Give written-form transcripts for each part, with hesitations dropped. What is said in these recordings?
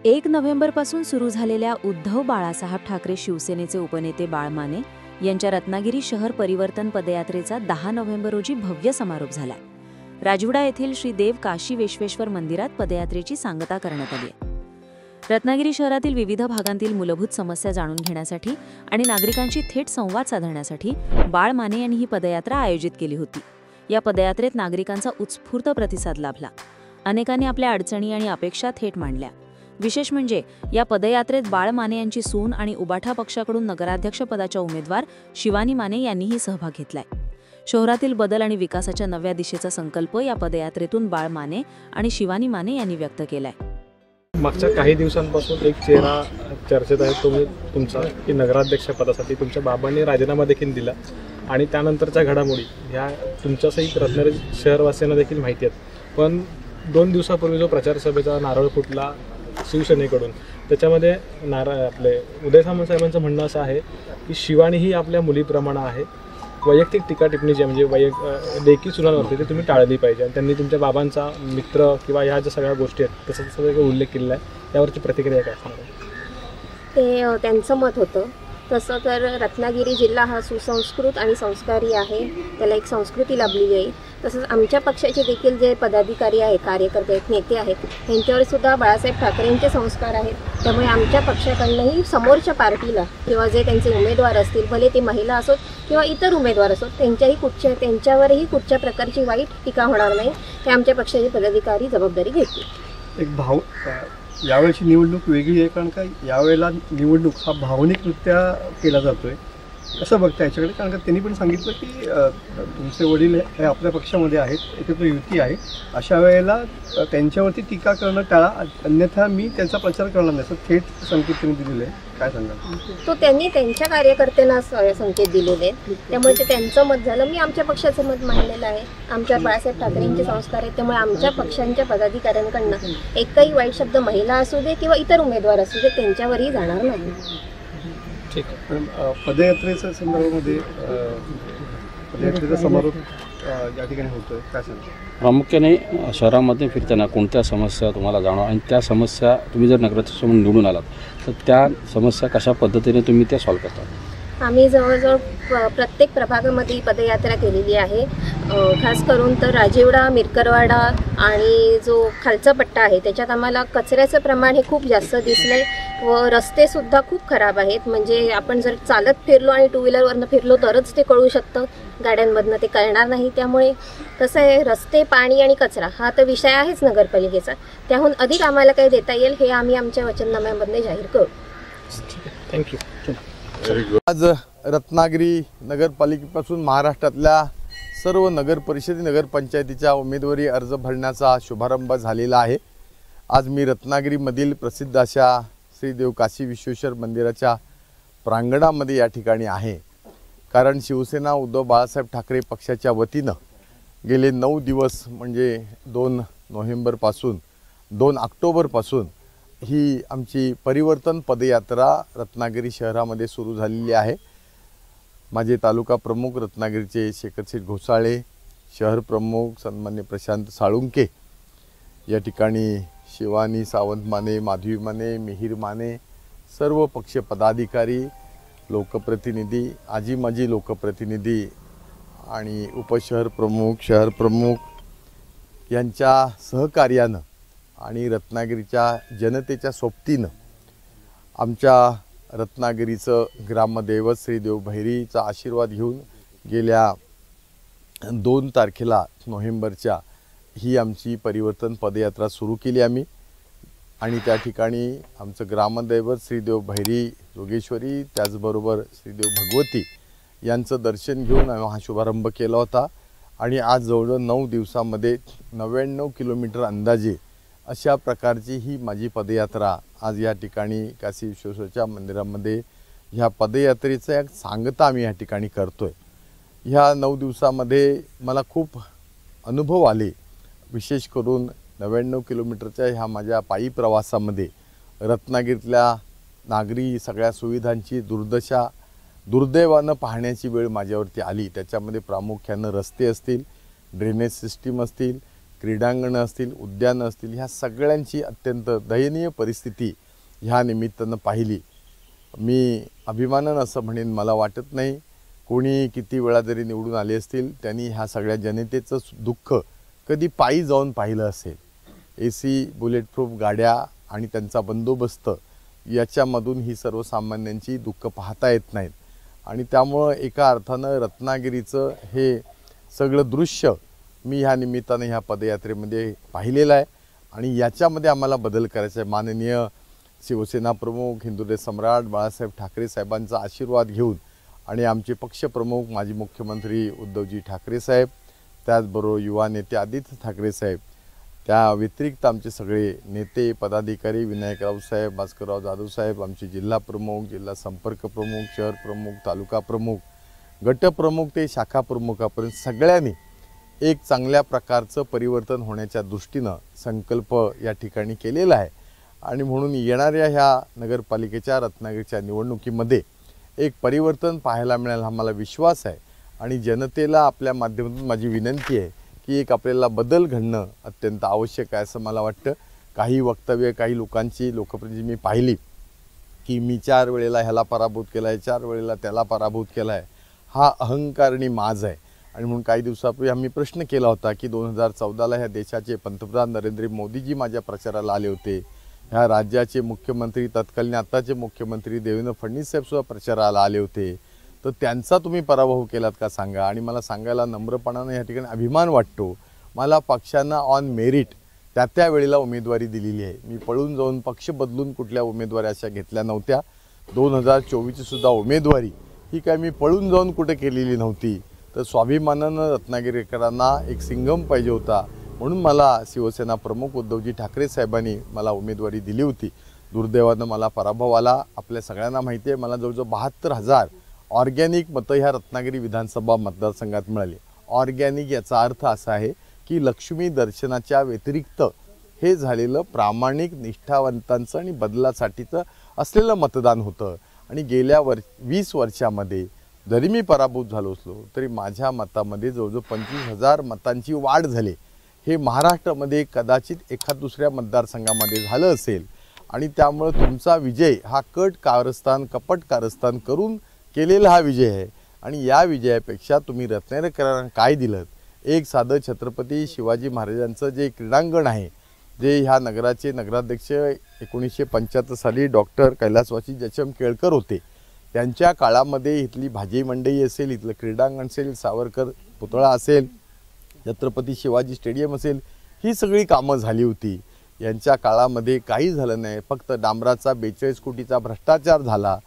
1 नोव्हेंबरपासून सुरू झालेल्या उद्धव बाळासाहेब ठाकरे शिवसेनेचे उपनेते बाळ माने यांच्या रत्नागिरी शहर परिवर्तन पदयात्रेचा 10 नोव्हेंबर रोजी भव्य समारोप झाला. राजवडा येथील श्री देव काशी विश्वेश्वर मंदिरात पदयात्रेची सांगता करण्यात आली आहे. रत्नागिरी शहरातील विविध भागांतील मूलभूत समस्या जाणून घेण्यासाठी आणि नागरिकांशी थेट संवाद साधण्यासाठी बाळ माने यांनी ही पदयात्रा आयोजित केली होती. या पदयात्रेत नागरिकांचा उत्स्फूर्त प्रतिसाद लाभला. अनेकांनी आपल्या अडचणी आणि अपेक्षा थेट मांडल्या. विशेष म्हणजे या पदयात्रेत बाळ माने यांची सून आणि उबाठा पक्षाकडून नगराध्यक्षपदाच्या उमेदवार शिवानी माने यांनीही सहभाग घेतलाय. शहरातील बदल आणि विकासाच्या नव्या दिशेचा संकल्प या पदयात्रेतून बाळ माने आणि शिवानी माने यांनी व्यक्त केलाय. मागच्या काही दिवसांपासून एक चेहरा चर्चेत आहे, तुमचा की नगराध्यक्ष पदासाठी तुमच्या बाबांनी राजीनामा देखील दिला आणि त्यानंतरच्या घडामोडी ह्या तुमच्यासहित रत्नागिरी शहरवासियांना देखील माहिती आहेत. पण 2 दिवसापूर्वी जो प्रचार सभेचा नारळ फुटला शिवसेनेकडून, त्याच्यामध्ये आपले उदय सामंत साहेबांचं म्हणणं असं आहे की शिवानी ही आपल्या मुलीप्रमाणे आहे. वैयक्तिक टीका टिप्पणी जी म्हणजे लेखी सुनांवरती ते तुम्ही टाळली पाहिजे. आणि त्यांनी तुमच्या बाबांचा मित्र किंवा ह्या ज्या सगळ्या गोष्टी आहेत तसं सगळं उल्लेख केलेला आहे. त्यावरची प्रतिक्रिया काय असणार? ते त्यांचं मत होतं. तसं तर रत्नागिरी जिल्हा हा सुसंस्कृत आणि संस्कारी आहे, त्याला एक संस्कृती लाभलेली आहे. तसंच आमच्या पक्षाचे देखील जे पदाधिकारी आहेत, कार्यकर्ते आहेत, नेते आहेत, यांच्यावर सुद्धा बाळासाहेब ठाकरेंचे संस्कार आहेत. त्यामुळे आमच्या पक्षाकडनंही समोरच्या पार्टीला किंवा जे त्यांचे उमेदवार असतील, भले ते महिला असोत किंवा इतर उमेदवार असोत, त्यांच्यावरही कुठच्या प्रकारची वाईट टीका होणार नाही, ते आमच्या पक्षाचे पदाधिकारी जबाबदारी घेतील. एक यावेळेची निवडणूक वेगळी आहे, कारण का यावेळेला निवडणूक हा भावनिकरित्या केला जातोय. कसं बघता याच्याकडे? कारण का त्यांनी पण सांगितलं की तुमचे वडील हे आपल्या पक्षामध्ये आहेत, एकत्र युती आहे, अशा वेळेला त्यांच्यावरती टीका करणं टाळा, अन्यथा मी त्यांचा प्रचार करणार नाही, असं थेट संकेत त्यांनी दिलेले आहे. काय सांगाल? तो त्यांनी त्यांच्या कार्यकर्त्यांना संकेत दिलेले आहेत, त्यामुळे ते त्यांचं मत झालं. मी आमच्या पक्षाचं मत मांडलेलं आहे. आमच्या बाळासाहेब ठाकरेंचे संस्कार आहेत, त्यामुळे आमच्या पक्षांच्या पदाधिकाऱ्यांकडनं एकही वाईट शब्द महिला असू दे किंवा इतर उमेदवार असू दे त्यांच्यावरही जाणार नाही. ठीक आहे. पदयात्रेच्या संदर्भामध्ये पदयात्रेचा समारोप या ठिकाणी होतोय, काय सांगतो? प्रामुख्याने शहरामध्ये फिरताना कोणत्या समस्या तुम्हाला जाणवा आणि त्या समस्या तुम्ही जर नगराध्यक्ष म्हणून निवडून आलात तर त्या समस्या कशा पद्धतीने तुम्ही त्या सॉल्व्ह करता? आम्ही जवळजवळ प्रत्येक प्रभागामध्ये पदयात्रा केलेली आहे. खास करून तर राजवडा, मिरकरवाडा आणि जो खालचा पट्टा आहे त्याच्यात आम्हाला कचऱ्याचं प्रमाण हे खूप जास्त दिसलंय व रस्तेसुद्धा खूप खराब आहेत. म्हणजे आपण जर चालत फिरलो आणि 2 व्हीलरवरनं फिरलो तरच ते कळू शकतं, गाड्यांमधनं ते कळणार नाही. त्यामुळे कसं आहे, रस्ते, पाणी आणि कचरा हा तर विषय आहेच नगरपालिकेचा. त्याहून अधिक आम्हाला काही देता येईल हे आम्ही आमच्या वचननाम्यामध्ये जाहीर करू. थँक्यू. आज रत्नागिरी नगरपालिकेपासून महाराष्ट्रातल्या सर्व नगर परिषदी, नगरपंचायतीच्या उमेदवारी अर्ज भरण्याचा शुभारंभ झालेला आहे. आज मी रत्नागिरीमधील प्रसिद्ध अशा श्री देव काशी विश्वेश्वर मंदिराच्या प्रांगणामध्ये या ठिकाणी आहे. कारण शिवसेना उद्धव बाळासाहेब ठाकरे पक्षाच्या वतीनं गेले 9 दिवस म्हणजे 2 नोव्हेंबरपासून 2 ऑक्टोबरपासून ही आमची परिवर्तन पदयात्रा रत्नागिरी शहरामध्ये सुरू झालेली आहे. माझे तालुका प्रमुख रत्नागिरीचे शेखरशेठ घोसाळे, शहर प्रमुख सन्मान्य प्रशांत साळुंके, या ठिकाणी शिवानी सावंत माने, माधवी माने, मिहीर माने, सर्व पक्ष पदाधिकारी, लोकप्रतिनिधी, आजी माजी लोकप्रतिनिधी आणि उपशहर प्रमुख, शहर प्रमुख यांच्या सहकार्यानं आणि रत्नागिरीच्या जनतेच्या सोबतीनं आमच्या रत्नागिरीचं ग्रामदैवत श्री देव भैरीचा आशीर्वाद घेऊन गेल्या 2 तारखेला नोव्हेंबरच्या ही आमची परिवर्तन पदयात्रा सुरू केली आम्ही. आणि त्या ठिकाणी आमचं ग्रामदैवत श्रीदेव भैरी जोगेश्वरी, त्याचबरोबर श्रीदेव भगवती यांचं दर्शन घेऊन आम्ही हा शुभारंभ केला होता. आणि आज जवळजवळ 9 दिवसामध्ये 99 किलोमीटर अंदाजे अशा प्रकारची ही माझी पदयात्रा आज या ठिकाणी काशी विश्वेश्वरच्या मंदिरामध्ये ह्या पदयात्रेचा एक सांगता आम्ही या ठिकाणी करतोय. ह्या 9 दिवसामध्ये मला खूप अनुभव आले. विशेष करून 99 किलोमीटरच्या ह्या माझ्या पायी प्रवासामध्ये रत्नागिरीतल्या नागरी सगळ्या सुविधांची दुर्दैवानं पाहण्याची वेळ माझ्यावरती आली. त्याच्यामध्ये प्रामुख्यानं रस्ते असतील, ड्रेनेज सिस्टीम असतील, क्रीडांगणं असतील, उद्यानं असतील, ह्या सगळ्यांची अत्यंत दयनीय परिस्थिती ह्या निमित्तानं पाहिली. मी अभिमानानं असं म्हणेन, मला वाटत नाही कोणी किती वेळा जरी निवडून आले असतील त्यांनी ह्या सगळ्या जनतेचं दुःख कधी पायी जाऊन पाहिलं असेल. AC बुलेट प्रूफ गाड्या आणि त्यांचा बंदोबस्त याच्यामधून ही सर्वसामान्यांची दुःख पाहता येत नाहीत. आणि त्यामुळं एका अर्थानं रत्नागिरीचं हे सगळं दृश्य मी ह्या निमित्तानं ह्या पदयात्रेमध्ये पाहिलेलं आहे. आणि याच्यामध्ये आम्हाला बदल करायचा आहे. माननीय शिवसेना प्रमुख, हिंदुदेव सम्राट बाळासाहेब ठाकरे साहेबांचा आशीर्वाद घेऊन आणि आमचे पक्षप्रमुख माजी मुख्यमंत्री उद्धवजी ठाकरे साहेब, त्याचबरोबर युवा नेते आदित्य ठाकरे साहेब, त्या व्यतिरिक्त आमचे सगळे नेते पदाधिकारी विनायकराव साहेब, भास्करराव जाधव साहेब, आमचे जिल्हा प्रमुख, जिल्हा संपर्क प्रमुख, शहर प्रमुख, तालुका प्रमुख, गटप्रमुख ते शाखा प्रमुखापर्यंत सगळ्यांनी एक चांगल्या प्रकारचं परिवर्तन होण्याच्या दृष्टीनं संकल्प या ठिकाणी केलेला आहे. आणि म्हणून येणाऱ्या ह्या नगरपालिकेच्या रत्नागिरीच्या निवडणुकीमध्ये एक परिवर्तन पाहायला मिळेल हा मला विश्वास आहे. आणि जनतेला आपल्या माध्यमातून माझी विनंती आहे की एक आपल्याला बदल घडणं अत्यंत आवश्यक आहे असं मला वाटतं. काही वक्तव्य काही लोकांची लोकप्रतिनिधी मी पाहिली की मी 4 वेळेला ह्याला पराभूत केला आहे, 4 वेळेला त्याला पराभूत केला आहे, हा अहंकारणी माज आहे. आणि म्हणून काही दिवसापूर्वी आम्ही प्रश्न केला होता की 2014ला ह्या देशाचे पंतप्रधान नरेंद्र मोदीजी माझ्या प्रचाराला आले होते, ह्या राज्याचे मुख्यमंत्री तत्कालीन आताचे मुख्यमंत्री देवेंद्र फडणवीस साहेबसुद्धा प्रचाराला आले होते, तर त्यांचा तुम्ही पराभव केलात का सांगा. आणि मला सांगायला नम्रपणानं या ठिकाणी अभिमान वाटतो. मला पक्षानं ऑन मेरिट त्या वेळेला उमेदवारी दिलेली आहे. मी पळून जाऊन पक्ष बदलून कुठल्या उमेदवारी अशा घेतल्या नव्हत्या. 2024ची सुद्धा उमेदवारी ही काय मी पळून जाऊन कुठे केलेली नव्हती. तर स्वाभिमानानं रत्नागिरीकरांना एक सिंघम पाहिजे होता, म्हणून मला शिवसेना प्रमुख उद्धवजी ठाकरे साहेबांनी मला उमेदवारी दिली होती. दुर्दैवानं मला पराभव आला. आपल्या सगळ्यांना माहिती आहे मला जवळजवळ 72,000 ऑर्गॅनिक मतं ह्या रत्नागिरी विधानसभा मतदारसंघात मिळाली. ऑर्गॅनिक याचा अर्थ असा आहे की लक्ष्मी दर्शनाच्या व्यतिरिक्त हे झालेलं प्रामाणिक निष्ठावंतांचं आणि बदलासाठीचं असलेलं मतदान होतं. आणि गेल्या 20 वर्षामध्ये जरी मी पराभूत झालो असलो तरी माझ्या मतामध्ये जवळजवळ 25,000 मतांची वाढ झाली. हे महाराष्ट्रामध्ये कदाचित एखाद दुसऱ्या मतदारसंघामध्ये झालं असेल. आणि त्यामुळं तुमचा विजय हा कपट कारस्थान करून केलेला हा विजय आहे. आणि या विजयापेक्षा तुम्ही रत्नागिरीकरांना काय दिलं? एक साधं छत्रपती शिवाजी महाराजांचं जे क्रीडांगण आहे, जे ह्या नगराचे नगराध्यक्ष 1975 साली डॉक्टर कैलासवासी जयचंद केळकर होते, त्यांच्या काळामध्ये इथली भाजी मंडई असेल, इथलं क्रीडांगण असेल, सावरकर पुतळा असेल, छत्रपती शिवाजी स्टेडियम असेल, ही सगळी कामं झाली होती. यांच्या काळामध्ये काही झालं नाही. फक्त डांबराचा 42 कोटीचा भ्रष्टाचार झाला.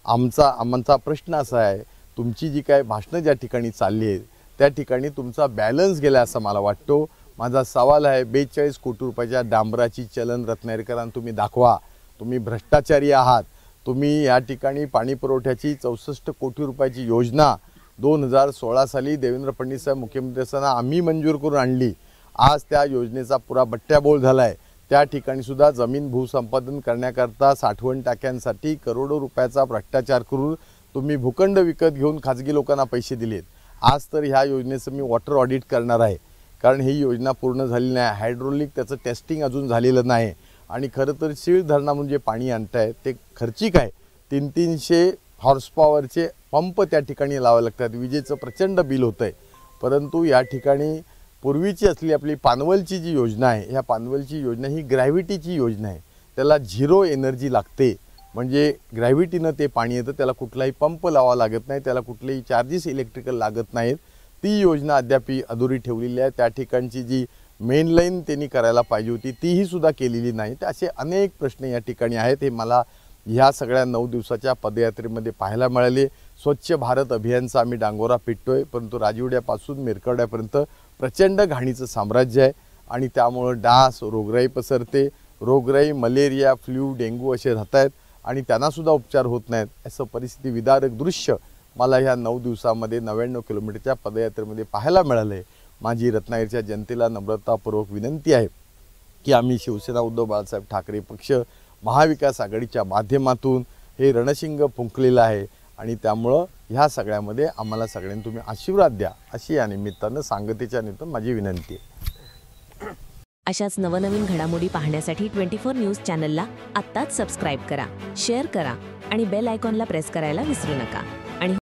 आमचा प्रश्न असा आहे, तुमची जी काय भाषणं ज्या ठिकाणी चालली आहेत त्या ठिकाणी तुमचा बॅलन्स गेला असं मला वाटतो. माझा सवाल आहे, 42 कोटी रुपयाच्या डांबराची चलन रत्नागिरीकरांना तुम्ही दाखवा. तुम्ही भ्रष्टाचारी आहात. तुम्ही या ठिकाणी पाणी पुरवठ्याची 64 कोटी रुपयाची योजना 2016 साली देवेंद्र फडणवीस साहेब मुख्यमंत्री असताना आम्ही मंजूर करून आणली. आज त्या योजनेचा पुरा बट्ट्याबोळ झाला आहे. त्या ठिकाणी सुद्धा जमीन भूसंपादन करण्याकरता साठवण टाक्यांसाठी करोडो रुपयाचा भ्रष्टाचार करून तुम्ही भूखंड विकत घेऊन खाजगी लोकांना पैसे दिलेत. आज तर ह्या योजनेचं मी वॉटर ऑडिट करणार आहे, कारण ही योजना पूर्ण झालेली नाही. हायड्रोलिक त्याचं टेस्टिंग अजून झालेलं नाही. आणि खरं तर शीळ धरणामधून जे पाणी आणताय ते खर्चिक आहे. 300 हॉर्स पॉवरचे पंप त्या ठिकाणी लावावे लागतात. विजेचं प्रचंड बिल होतं आहे. परंतु या ठिकाणी पूर्वीची असली आपली पानवलची जी योजना आहे, ह्या पानवलची योजना ही ग्रॅव्हिटीची योजना आहे. त्याला 0 एनर्जी लागते. म्हणजे ग्रॅव्हिटीनं ते पाणी येतं, त्याला कुठलाही पंप लावावा लागत नाही, त्याला कुठलेही चार्जेस इलेक्ट्रिकल लागत नाहीत. ती योजना अद्याप अधुरी ठेवलेली आहे. त्या ठिकाणची जी मेन लाईन त्यांनी करायला पाहिजे होती तीही सुद्धा केलेली नाही. तर असे अनेक प्रश्न या ठिकाणी आहेत. हे मला ह्या सगळ्या 9 दिवसाच्या पदयात्रेमध्ये पाहायला मिळाले. स्वच्छ भारत अभियानचा आम्ही डांगोरा पिटतोय, परंतु राजवाड्यापासून मिरकरड्यापर्यंत प्रचंड घाणीचं साम्राज्य आहे. आणि त्यामुळं डास, रोगराई पसरते. रोगराई, मलेरिया, फ्ल्यू, डेंग्यू असे राहत आहेत आणि त्यांनासुद्धा उपचार होत नाहीत. असं परिस्थिती विदारक दृश्य मला ह्या 9 दिवसामध्ये 99 किलोमीटरच्या पदयात्रेमध्ये पाहायला मिळालं आहे. माझी रत्नागिरीच्या जनतेला नम्रतापूर्वक विनंती आहे की आम्ही शिवसेना उद्धव बाळासाहेब ठाकरे पक्ष महाविकास आघाडीच्या माध्यमातून हे रणशिंग फुंकलेलं आहे. आणि त्यामुळं ह्या सगळ्यामध्ये आम्हाला सगळ्यांनी तुम्ही आशीर्वाद द्या, अशी या निमित्तानं सांगतेच्या निमित्तानं माझी विनंती आहे. अशाच नवनवीन घडामोडी पाहण्यासाठी 24 न्यूज चॅनलला आत्ताच सबस्क्राईब करा, शेअर करा आणि बेल आयकॉनला प्रेस करायला विसरू नका.